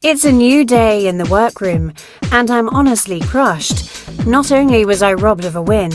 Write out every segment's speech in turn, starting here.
It's a new day in the workroom, and I'm honestly crushed. Not only was I robbed of a win,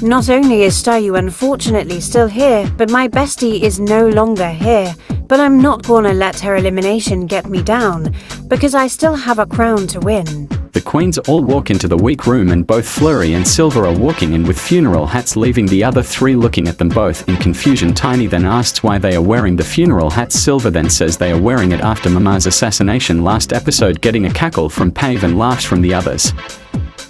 not only is Stayu unfortunately still here, but my bestie is no longer here. But I'm not gonna let her elimination get me down, because I still have a crown to win. The queens all walk into the weak room and both Flurry and Silver are walking in with funeral hats, leaving the other three looking at them both in confusion. Tiny then asks why they are wearing the funeral hats. Silver then says they are wearing it after Mama's assassination last episode, getting a cackle from Pave and laughs from the others.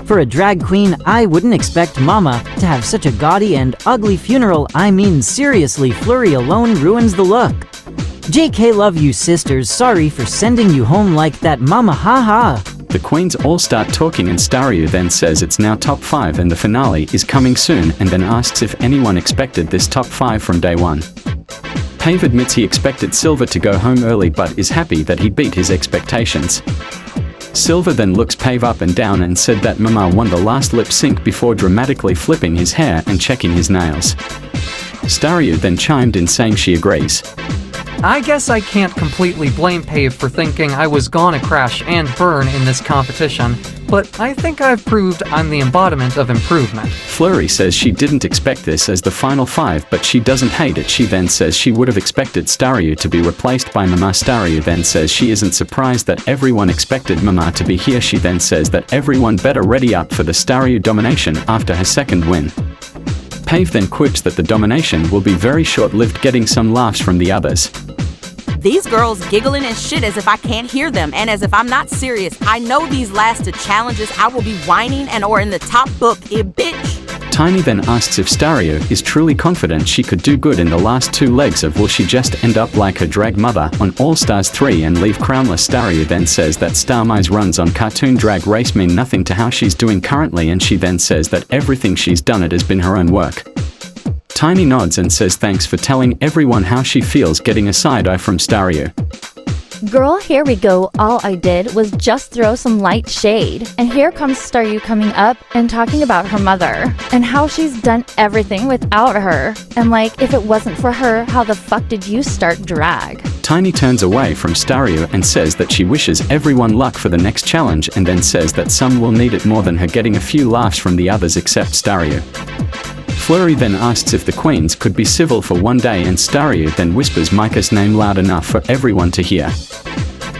For a drag queen, I wouldn't expect Mama to have such a gaudy and ugly funeral. I mean, seriously, Flurry alone ruins the look. JK, love you sisters, sorry for sending you home like that, Mama, haha. The queens all start talking and Staryu then says it's now top 5 and the finale is coming soon, and then asks if anyone expected this top 5 from day one. Pave admits he expected Silver to go home early but is happy that he beat his expectations. Silver then looks Pave up and down and said that Mama won the last lip sync before dramatically flipping his hair and checking his nails. Staryu then chimed in saying she agrees. I guess I can't completely blame Pave for thinking I was gonna crash and burn in this competition, but I think I've proved I'm the embodiment of improvement. Flurry says she didn't expect this as the final 5, but she doesn't hate it. She then says she would have expected Staryu to be replaced by Mama. Staryu then says she isn't surprised that everyone expected Mama to be here. She then says that everyone better ready up for the Staryu domination after her second win. Pave then quips that the domination will be very short-lived, getting some laughs from the others. These girls giggling and shit as if I can't hear them and as if I'm not serious. I know these last 2 challenges I will be whining and or in the top book, bitch. Tiny then asks if Staryu is truly confident she could do good in the last 2 legs, of will she just end up like her drag mother on All Stars 3 and leave crownless. Staryu then says that Starmi's runs on Cartoon Drag Race mean nothing to how she's doing currently, and she then says that everything she's done it has been her own work. Tiny nods and says thanks for telling everyone how she feels, getting a side-eye from Staryu. Girl, here we go. All I did was just throw some light shade. And here comes Staryu coming up and talking about her mother and how she's done everything without her. And like, if it wasn't for her, how the fuck did you start drag? Tiny turns away from Staryu and says that she wishes everyone luck for the next challenge, and then says that some will need it more than her, getting a few laughs from the others except Staryu. Flurry then asks if the queens could be civil for one day, and Staryu then whispers Micah's name loud enough for everyone to hear.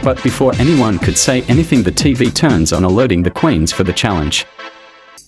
But before anyone could say anything, the TV turns on, alerting the queens for the challenge.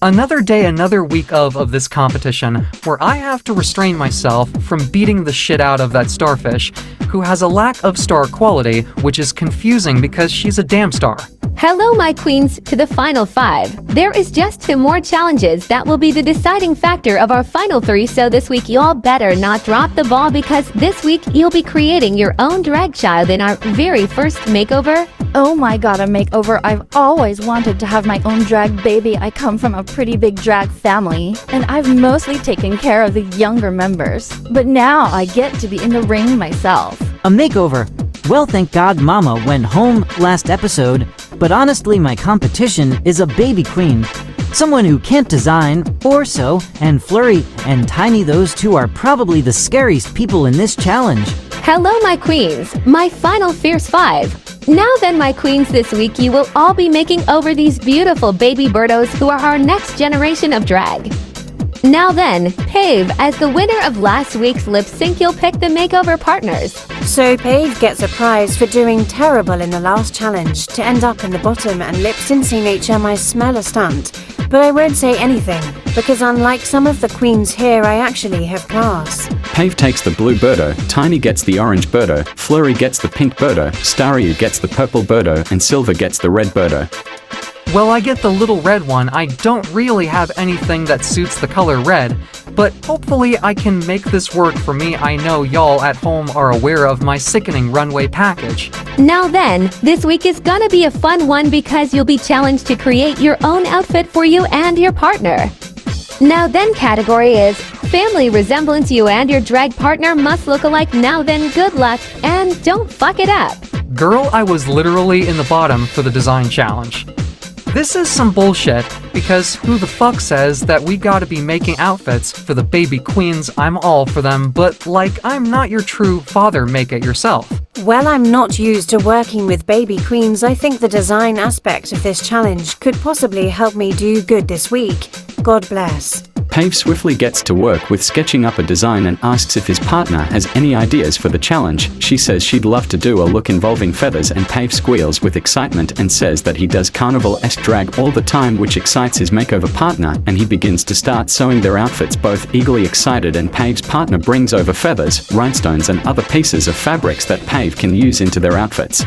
Another day, another week of this competition, where I have to restrain myself from beating the shit out of that starfish, who has a lack of star quality, which is confusing because she's a damn star. Hello, my queens, to the final 5. There is just 2 more challenges that will be the deciding factor of our final 3, so this week y'all better not drop the ball, because this week you'll be creating your own drag child in our very first makeover. Oh my god, a makeover. I've always wanted to have my own drag baby. I come from a pretty big drag family, and I've mostly taken care of the younger members. But now I get to be in the ring myself. A makeover. Well, thank God Mama went home last episode, but honestly my competition is a baby queen. Someone who can't design or sew, and Flurry and Tiny, those 2 are probably the scariest people in this challenge. Hello, my queens, my final fierce 5. Now then, my queens, this week you will all be making over these beautiful baby birdos who are our next generation of drag. Now then, Pave, as the winner of last week's lip sync, you'll pick the makeover partners. So Pave gets a prize for doing terrible in the last challenge to end up in the bottom and lip-syncing HMI smell a stunt. But I won't say anything, because unlike some of the queens here, I actually have class. Pave takes the blue birdo, Tiny gets the orange birdo, Flurry gets the pink birdo, Staryu gets the purple birdo, and Silver gets the red birdo. Well, I get the little red one. I don't really have anything that suits the color red, but hopefully I can make this work for me. I know y'all at home are aware of my sickening runway package. Now then, this week is gonna be a fun one because you'll be challenged to create your own outfit for you and your partner. Now then category is family resemblance. You and your drag partner must look alike. Now then, good luck and don't fuck it up. Girl, I was literally in the bottom for the design challenge. This is some bullshit, because who the fuck says that we gotta be making outfits for the baby queens? I'm all for them, but like, I'm not your true father, make it yourself. Well, I'm not used to working with baby queens. I think the design aspect of this challenge could possibly help me do good this week. God bless. Pave swiftly gets to work with sketching up a design and asks if his partner has any ideas for the challenge. She says she'd love to do a look involving feathers, and Pave squeals with excitement and says that he does carnival-esque drag all the time, which excites his makeover partner, and he begins to start sewing their outfits, both eagerly excited, and Pave's partner brings over feathers, rhinestones and other pieces of fabrics that Pave can use into their outfits.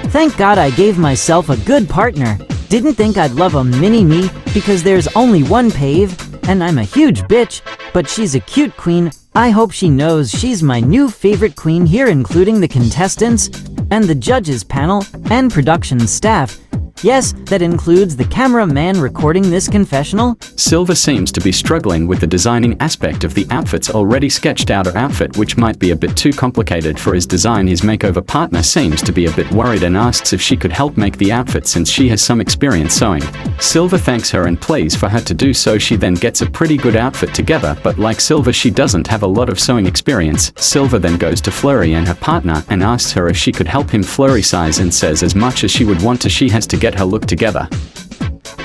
Thank God I gave myself a good partner. Didn't think I'd love a mini-me because there's only one Pave, and I'm a huge bitch, but she's a cute queen. I hope she knows she's my new favorite queen here, including the contestants and the judges panel and production staff. Yes, that includes the cameraman recording this confessional. Silver seems to be struggling with the designing aspect of the outfits already sketched out. Her outfit, which might be a bit too complicated for his design. His makeover partner seems to be a bit worried and asks if she could help make the outfit since she has some experience sewing. Silver thanks her and pleads for her to do so. She then gets a pretty good outfit together, but like Silver, she doesn't have a lot of sewing experience. Silver then goes to Flurry and her partner and asks her if she could help him flurry size, and says as much as she would want to, she has to get her look together.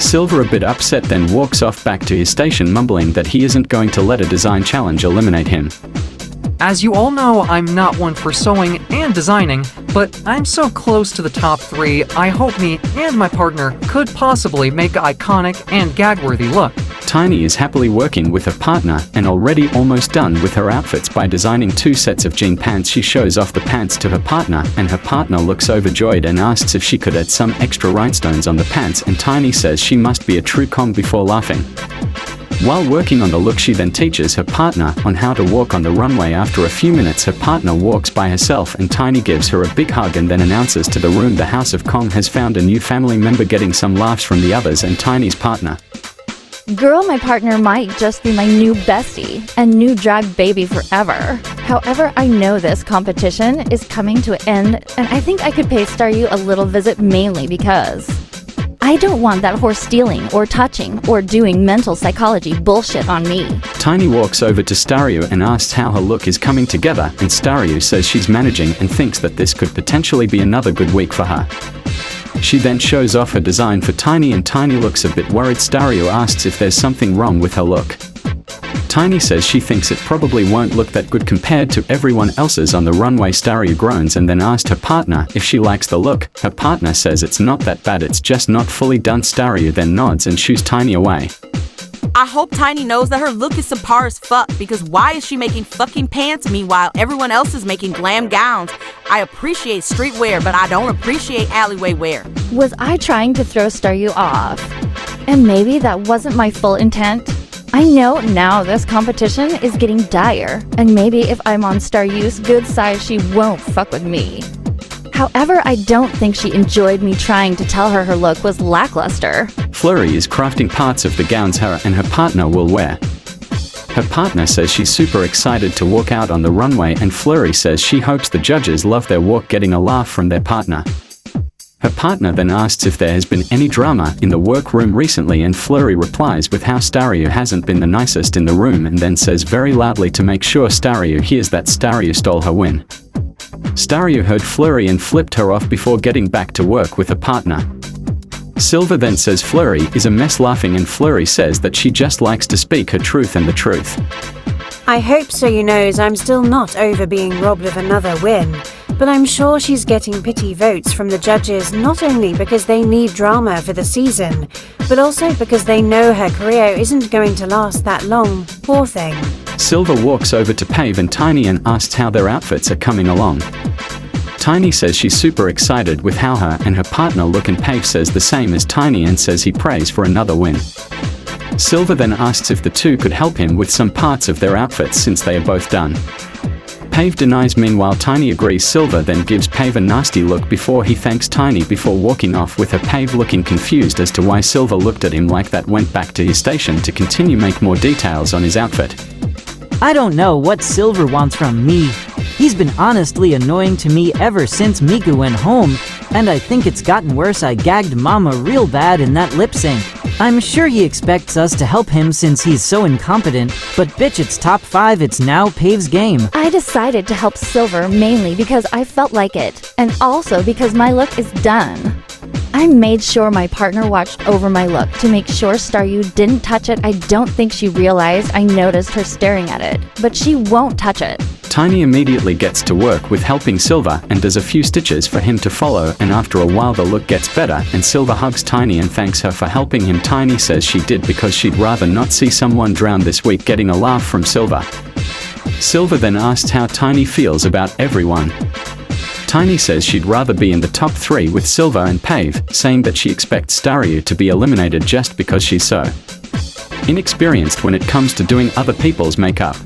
Silver, a bit upset, then walks off back to his station, mumbling that he isn't going to let a design challenge eliminate him. As you all know, I'm not one for sewing and designing, but I'm so close to the top 3, I hope me and my partner could possibly make an iconic and gag-worthy look. Tiny is happily working with her partner and already almost done with her outfits by designing 2 sets of jean pants. She shows off the pants to her partner, and her partner looks overjoyed and asks if she could add some extra rhinestones on the pants, and Tiny says she must be a true com before laughing. While working on the look, she then teaches her partner on how to walk on the runway. After a few minutes, her partner walks by herself and Tiny gives her a big hug and then announces to the room the House of Kong has found a new family member, getting some laughs from the others and Tiny's partner. Girl, my partner might just be my new bestie and new drag baby forever. However, I know this competition is coming to an end, and I think I could pay Staryu a little visit, mainly because I don't want that horse stealing or touching or doing mental psychology bullshit on me. Tiny walks over to Staryu and asks how her look is coming together, and Staryu says she's managing and thinks that this could potentially be another good week for her. She then shows off her design for Tiny and Tiny looks a bit worried. Staryu asks if there's something wrong with her look. Tiny says she thinks it probably won't look that good compared to everyone else's on the runway. Staryu groans and then asks her partner if she likes the look. Her partner says it's not that bad, it's just not fully done. Staryu then nods and shoos Tiny away. I hope Tiny knows that her look is subpar as fuck, because why is she making fucking pants meanwhile everyone else is making glam gowns? I appreciate streetwear, but I don't appreciate alleyway wear. Was I trying to throw Staryu off? And maybe that wasn't my full intent? I know now this competition is getting dire, and maybe if I'm on Staryu's good side, she won't fuck with me. However, I don't think she enjoyed me trying to tell her look was lackluster. Flurry is crafting parts of the gowns her and her partner will wear. Her partner says she's super excited to walk out on the runway, and Flurry says she hopes the judges love their walk, getting a laugh from their partner. Her partner then asks if there has been any drama in the workroom recently, and Flurry replies with how Staryu hasn't been the nicest in the room, and then says very loudly to make sure Staryu hears that Staryu stole her win. Staryu heard Flurry and flipped her off before getting back to work with her partner. Silver then says Flurry is a mess, laughing, and Flurry says that she just likes to speak her truth and the truth. I hope Staryu knows I'm still not over being robbed of another win, but I'm sure she's getting pity votes from the judges, not only because they need drama for the season, but also because they know her career isn't going to last that long. Poor thing. Silver walks over to Pave and Tiny and asks how their outfits are coming along. Tiny says she's super excited with how her and her partner look, and Pave says the same as Tiny and says he prays for another win. Silver then asks if the two could help him with some parts of their outfits since they are both done. Pave denies. Meanwhile, Tiny agrees. Silver then gives Pave a nasty look before he thanks Tiny before walking off with her. Pave, looking confused as to why Silver looked at him like that, went back to his station to continue make more details on his outfit. I don't know what Silver wants from me. He's been honestly annoying to me ever since Miku went home, and I think it's gotten worse. I gagged Mama real bad in that lip sync. I'm sure he expects us to help him since he's so incompetent, but bitch, it's top 5, it's now Pave's game. I decided to help Silver mainly because I felt like it, and also because my look is done. I made sure my partner watched over my look to make sure Staryu didn't touch it. I don't think she realized I noticed her staring at it, but she won't touch it. Tiny immediately gets to work with helping Silver and does a few stitches for him to follow, and after a while the look gets better and Silver hugs Tiny and thanks her for helping him. Tiny says she did because she'd rather not see someone drown this week, getting a laugh from Silver. Silver then asks how Tiny feels about everyone. Tiny says she'd rather be in the top 3 with Silver and Pave, saying that she expects Staryu to be eliminated just because she's so inexperienced when it comes to doing other people's makeup.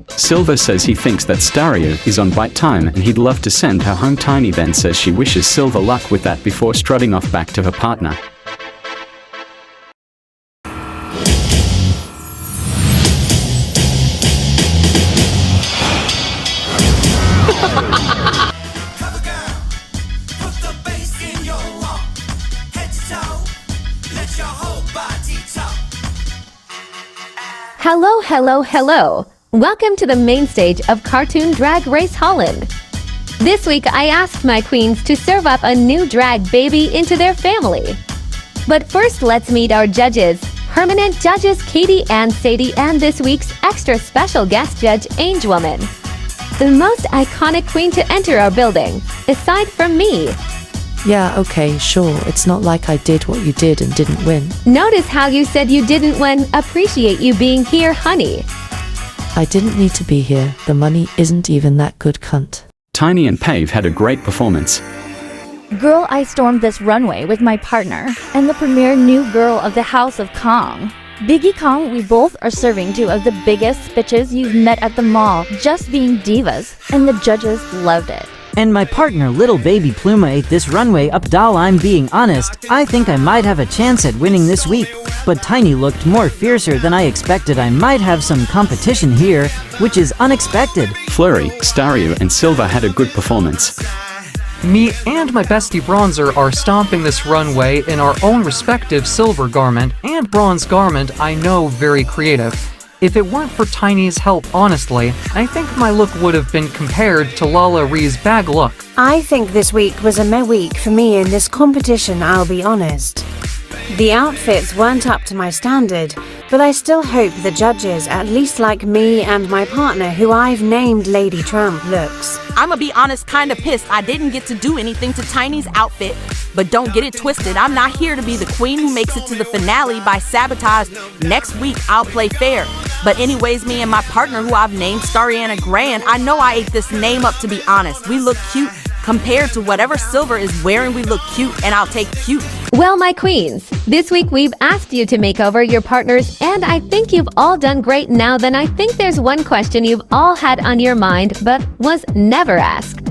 Silver says he thinks that Staryu is on bite time and he'd love to send her home. Tiny then says she wishes Silver luck with that before strutting off back to her partner. Hello, hello, hello. Welcome to the main stage of Cartoon Drag Race Holland. This week I asked my queens to serve up a new drag baby into their family. But first let's meet our judges. Permanent judges Katie and Sadie, and this week's extra special guest judge Angelwoman. The most iconic queen to enter our building, aside from me. Yeah, okay, sure. It's not like I did what you did and didn't win. Notice how you said you didn't win. Appreciate you being here, honey. I didn't need to be here. The money isn't even that good, cunt. Tiny and Pave had a great performance. Girl, I stormed this runway with my partner and the premier new girl of the House of Kong. Biggie Kong, we both are serving 2 of the biggest bitches you've met at the mall, just being divas, and the judges loved it. And my partner Little Baby Pluma ate this runway up. Doll, I'm being honest, I think I might have a chance at winning this week, but Tiny looked more fiercer than I expected. I might have some competition here, which is unexpected. Flurry, Staryu and Silver had a good performance. Me and my bestie Bronzer are stomping this runway in our own respective silver garment and bronze garment. I know, very creative. If it weren't for Tiny's help, honestly, I think my look would have been compared to Lala Ree's bag look. I think this week was a meh week for me in this competition, I'll be honest. The outfits weren't up to my standard, but I still hope the judges at least like me and my partner, who I've named Lady Trump, looks. I'ma be honest, kinda pissed I didn't get to do anything to Tiny's outfit. But don't get it twisted, I'm not here to be the queen who makes it to the finale by sabotage. Next week, I'll play fair. But anyways, me and my partner, who I've named Stariana Grand, I know I ate this name up, to be honest. We look cute. Compared to whatever Silver is wearing, we look cute, and I'll take cute. Well, my queens, this week we've asked you to make over your partners, and I think you've all done great. Now then, I think there's one question you've all had on your mind, but was never asked.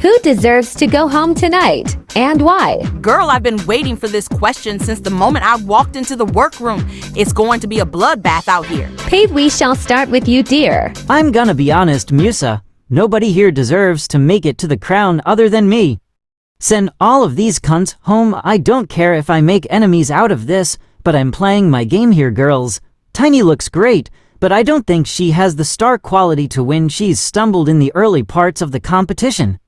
Who deserves to go home tonight, and why? Girl, I've been waiting for this question since the moment I walked into the workroom. It's going to be a bloodbath out here. Pave, we shall start with you, dear. I'm gonna be honest, Musa. Nobody here deserves to make it to the crown other than me. Send all of these cunts home. I don't care if I make enemies out of this, but I'm playing my game here, girls. Tiny looks great, but I don't think she has the star quality to win. She's stumbled in the early parts of the competition.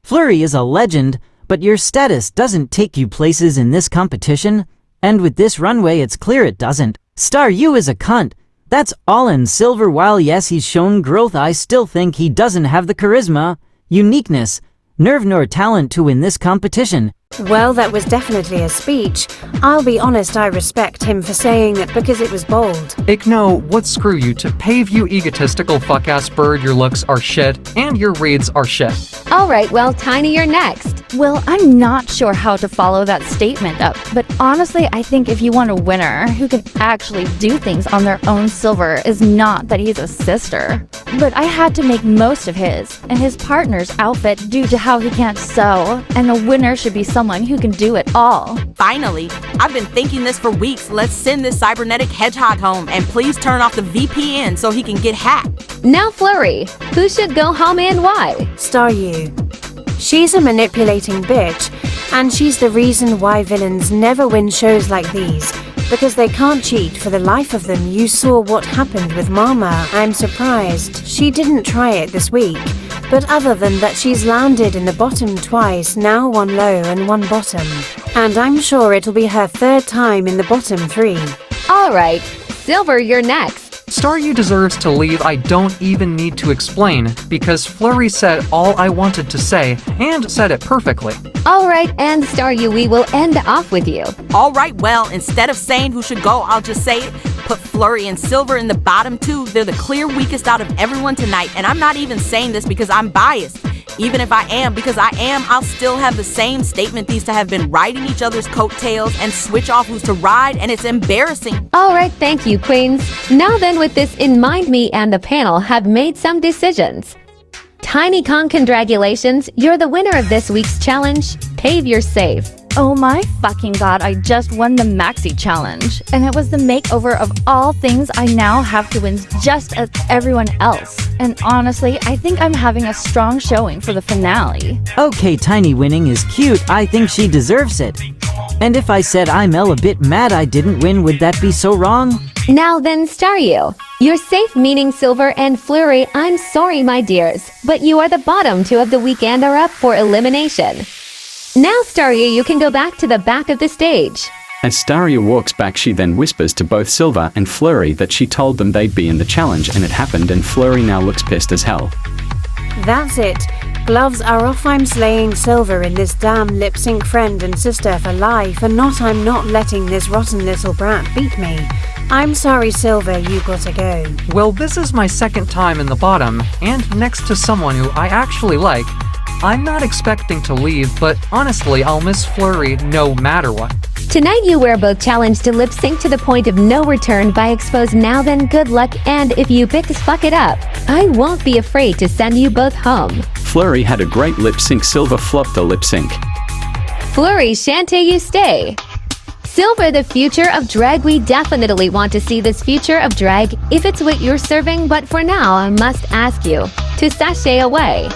Flurry is a legend, but your status doesn't take you places in this competition, and with this runway it's clear it doesn't. Staryu is a cunt. That's all. In Silver, while yes, he's shown growth, I still think he doesn't have the charisma, uniqueness, nerve nor talent to win this competition. Well, that was definitely a speech. I'll be honest, I respect him for saying it because it was bold. Igno, what screw you to Pave, you egotistical fuck-ass bird. Your looks are shit, and your reads are shit. Alright, well, Tiny, you're next. Well, I'm not sure how to follow that statement up, but honestly, I think if you want a winner who can actually do things on their own, Silver is not that he's a sister. But I had to make most of his and his partner's outfit due to how he can't sew, and a winner should be someone who can do it all. Finally, I've been thinking this for weeks. Let's send this cybernetic hedgehog home, and please turn off the VPN so he can get hacked. Now, Flurry, who should go home and why? Staryu. She's a manipulating bitch, and she's the reason why villains never win shows like these, because they can't cheat for the life of them. You saw what happened with Mama. I'm surprised she didn't try it this week, but other than that, she's landed in the bottom twice now, one low and one bottom, and I'm sure it'll be her third time in the bottom 3. Alright, Silver, you're next. Staryu deserves to leave. I don't even need to explain, because Flurry said all I wanted to say, and said it perfectly. Alright, and Staryu, we will end off with you. Alright, well, instead of saying who should go, I'll just say it. Put Flurry and Silver in the bottom 2. They're the clear weakest out of everyone tonight, and I'm not even saying this because I'm biased. Even if I am, because I am, I'll still have the same statement. These two have been riding each other's coattails and switch off who's to ride, and it's embarrassing. Alright, thank you, Queens. Now then, with this in mind, me and the panel have made some decisions. Tiny Kong, congratulations, you're the winner of this week's challenge. Pave, you're safe. Oh my fucking god, I just won the Maxi Challenge, and it was the makeover of all things. I now have to win just as everyone else. And honestly, I think I'm having a strong showing for the finale. Okay, Tiny winning is cute. I think she deserves it. And if I said I'm a bit mad I didn't win, would that be so wrong? Now then, Staryu, you're safe, meaning Silver and Flurry. I'm sorry, my dears, but you are the bottom 2 of the week and are up for elimination. Now, Staryu, you can go back to the back of the stage. As Staryu walks back, she then whispers to both Silver and Flurry that she told them they'd be in the challenge, and it happened, and Flurry now looks pissed as hell. That's it. Gloves are off. I'm slaying Silver in this damn lip sync, friend and sister for life, and I'm not letting this rotten little brat beat me. I'm sorry, Silver, you gotta go. Well, this is my second time in the bottom, and next to someone who I actually like. I'm not expecting to leave, but honestly, I'll miss Flurry no matter what. Tonight you were both challenged to lip sync to the point of no return by Expose. Now then, good luck, and if you fuck it up, I won't be afraid to send you both home. Flurry had a great lip sync. Silver flopped the lip sync. Flurry, Shantae, you stay. Silver, the future of drag. We definitely want to see this future of drag if it's what you're serving, but for now I must ask you to sashay away.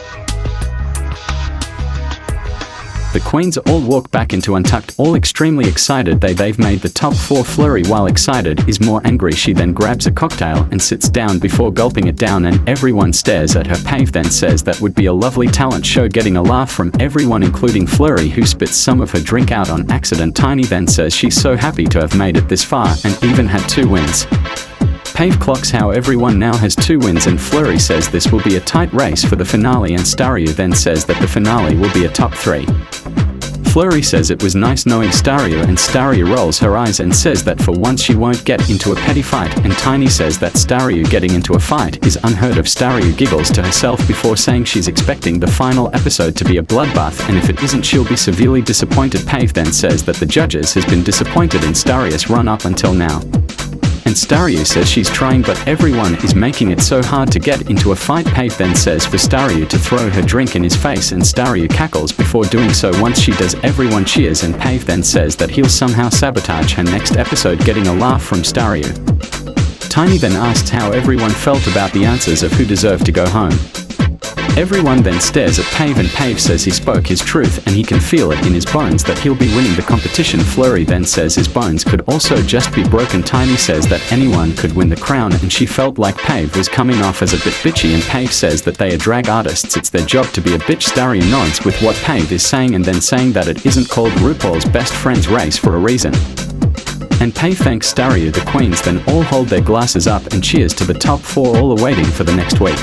The queens all walk back into Untucked, all extremely excited. They've made the top 4. Flurry, while excited, is more angry. She then grabs a cocktail and sits down before gulping it down, and everyone stares at her. Pave then says that would be a lovely talent show, getting a laugh from everyone including Flurry, who spits some of her drink out on accident. Tiny then says she's so happy to have made it this far and even had 2 wins. Pave clocks how everyone now has 2 wins, and Flurry says this will be a tight race for the finale, and Staryu then says that the finale will be a top 3. Flurry says it was nice knowing Staryu, and Staryu rolls her eyes and says that for once she won't get into a petty fight, and Tiny says that Staryu getting into a fight is unheard of. Staryu giggles to herself before saying she's expecting the final episode to be a bloodbath, and if it isn't she'll be severely disappointed. Pave then says that the judges has been disappointed in Staryu's run up until now. And Staryu says she's trying, but everyone is making it so hard to get into a fight. Pave then says for Staryu to throw her drink in his face, and Staryu cackles before doing so. Once she does, everyone cheers, and Pave then says that he'll somehow sabotage her next episode, getting a laugh from Staryu. Tiny then asks how everyone felt about the answers of who deserved to go home. Everyone then stares at Pave, and Pave says he spoke his truth and he can feel it in his bones that he'll be winning the competition. Flurry then says his bones could also just be broken. Tiny says that anyone could win the crown, and she felt like Pave was coming off as a bit bitchy, and Pave says that they are drag artists, it's their job to be a bitch. Staryu nods with what Pave is saying, and then saying that it isn't called RuPaul's Best Friends Race for a reason. And Pave thanks Staryu. The queens then all hold their glasses up and cheers to the top 4, all awaiting for the next week.